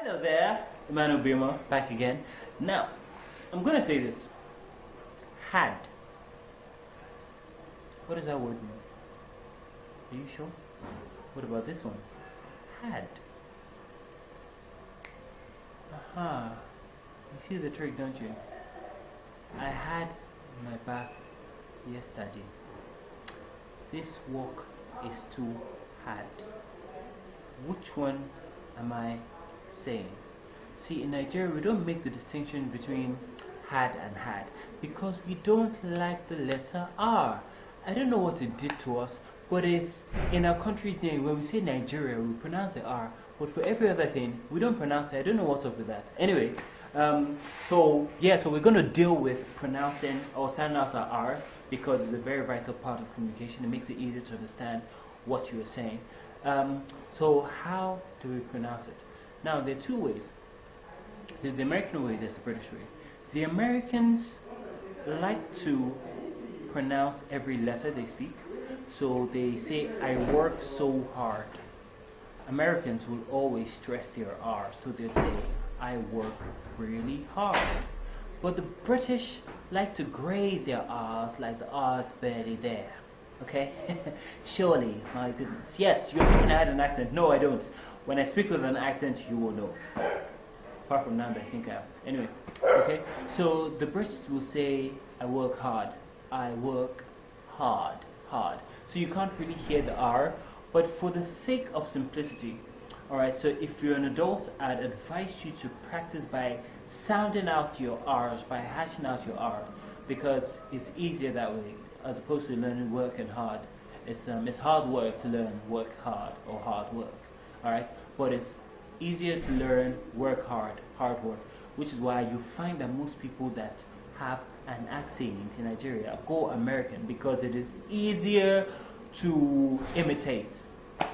Hello there, Emmanuel Bima, back again. Now, I'm going to say this. Had. What does that word mean? Are you sure? What about this one? Had. Aha. You see the trick, don't you? I had my bath yesterday. This work is too hard. Which one am I saying? See, in Nigeria we don't make the distinction between had and had because we don't like the letter R. I don't know what it did to us, but it's in our country's name. When we say Nigeria, we pronounce the R, but for every other thing we don't pronounce it. I don't know what's up with that. Anyway, so we're going to deal with pronouncing or sounding out our R's because it's a very vital part of communication. It makes it easier to understand what you are saying. So how do we pronounce it? Now there are two ways. There's the American way, there's the British way. The Americans like to pronounce every letter they speak. So they say, I work so hard. Americans will always stress their R, so they'll say, I work really hard. But the British like to grade their R's like the R's barely there. Okay? Surely, my goodness. Yes, you're thinking I had an accent. No, I don't. When I speak with an accent, you will know. Apart from that, I think I have. Anyway, okay? So the British will say, I work hard. I work hard. Hard. So you can't really hear the R, but for the sake of simplicity, alright, so if you're an adult, I'd advise you to practice by sounding out your R's, by hashing out your R, because it's easier that way, as opposed to learning work and hard. It's hard work to learn work hard or hard work, alright, but it's easier to learn work hard, hard work, which is why you find that most people that have an accent in Nigeria go American, because it is easier to imitate.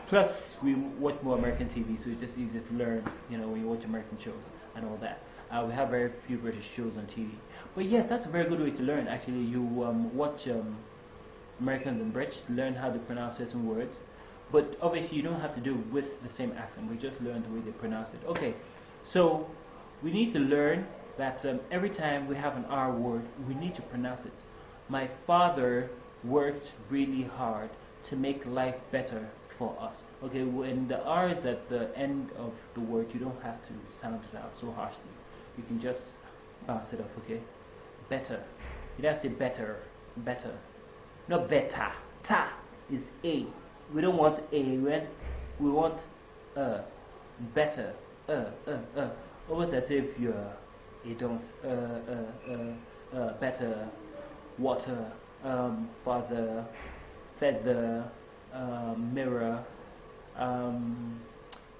Plus, we watch more American TV, so it's just easier to learn, you know, when you watch American shows and all that. We have very few British shows on TV. But yes, that's a very good way to learn, actually. You watch Americans and British, learn how to pronounce certain words. But obviously, you don't have to do it with the same accent. We just learn the way they pronounce it. Okay, so we need to learn that every time we have an R word, we need to pronounce it. My father worked really hard to make life better for us. Okay, when the R is at the end of the word, you don't have to sound it out so harshly. You can just bounce it off, okay? Better. You don't have to say better. Better. Not better. Ta is A. We don't want A. We want better. Almost as if you're a don't better water, father, feather, mirror.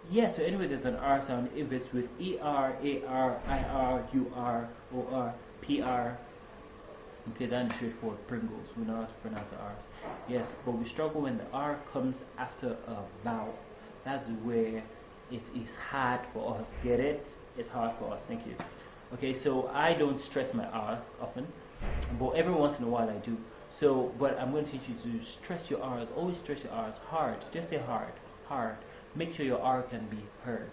Yeah, so anyway, there's an R sound if it's with ER, AR, IR, UR, OR, PR. Okay, that is straightforward. Pringles, we know how to pronounce the R's. Yes, but we struggle when the R comes after a vowel. That's where it is hard for us. Get it? It's hard for us. Thank you. Okay, so I don't stress my R's often, but every once in a while I do. So, but I'm going to teach you to stress your R's. Always stress your R's. Hard. Just say hard. Hard. Make sure your R can be heard.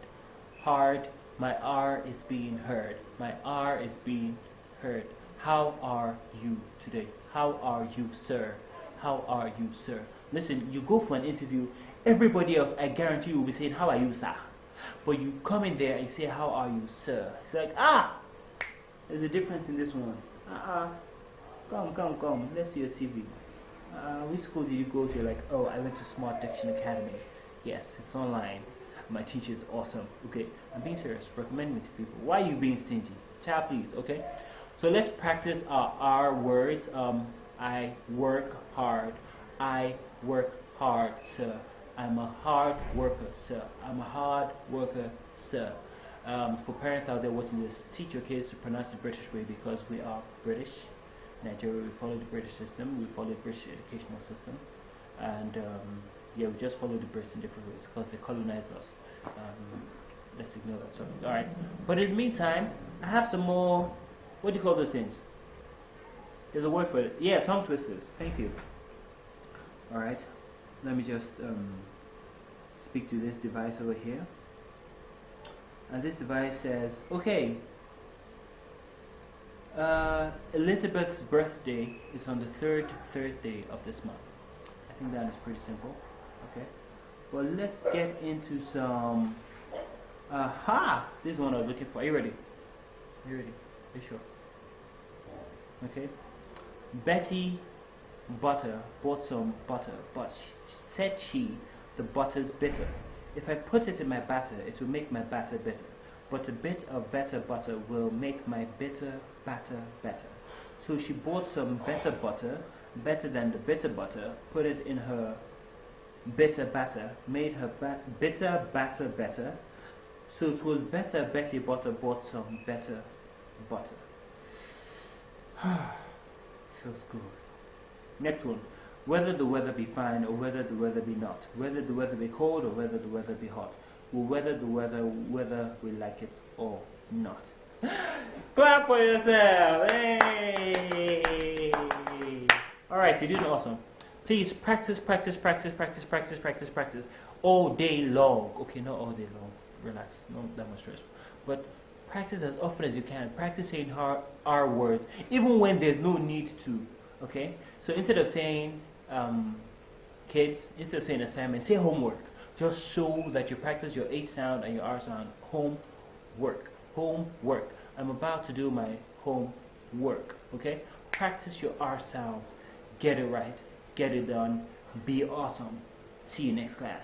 Hard. My R is being heard. My R is being heard. How are you today? How are you, sir? How are you, sir? Listen, you go for an interview, everybody else, I guarantee you, will be saying, how are you, sir? But you come in there and you say, how are you, sir? It's like, there's a difference in this one. Come, let's see your CV. Which school did you go to? Like, oh, I went to Smart Diction Academy. Yes, it's online. My teacher is awesome. Okay, I'm being serious. Recommend me to people. Why are you being stingy? Child, please, okay? So let's practice our words. I work hard. I work hard, sir. I'm a hard worker, sir. I'm a hard worker, sir. For parents out there watching this, teach your kids to pronounce the British way because we are British. Nigeria, we follow the British system. We follow the British educational system. And yeah, we just follow the Brits in different ways because they colonized us. Let's ignore that. Sorry. Alright. But in the meantime, I have some more. What do you call those things? There's a word for it. Yeah, tongue twisters. Thank you. Alright. Let me just speak to this device over here. And this device says, okay, Elizabeth's birthday is on the third Thursday of this month. I think that is pretty simple. Okay, well, let's get into some. Aha! This is one I was looking for. Are you ready? Are you ready? Are you sure? Okay. Betty Butter bought some butter, but said the butter's bitter. If I put it in my batter, it will make my batter bitter. But a bit of better butter will make my bitter batter better. So she bought some better butter, better than the bitter butter, put it in her bitter batter, made her bitter batter better. So it was better Betty Butter bought some better butter. Feels good. Next one. Whether the weather be fine or whether the weather be not. Whether the weather be cold or whether the weather be hot. Or whether the weather, whether we like it or not. Clap for yourself! Hey! Alright, you're doing awesome. Please practice, practice, practice, practice, practice, practice, practice all day long. Okay, not all day long. Relax, not that much stress. But practice as often as you can. Practice saying our words, even when there's no need to. Okay? So instead of saying kids, instead of saying assignment, say homework. Just show that you practice your H sound and your R sound. Homework. Homework. I'm about to do my homework. Okay? Practice your R sounds. Get it right. Get it done. Be awesome. See you next class.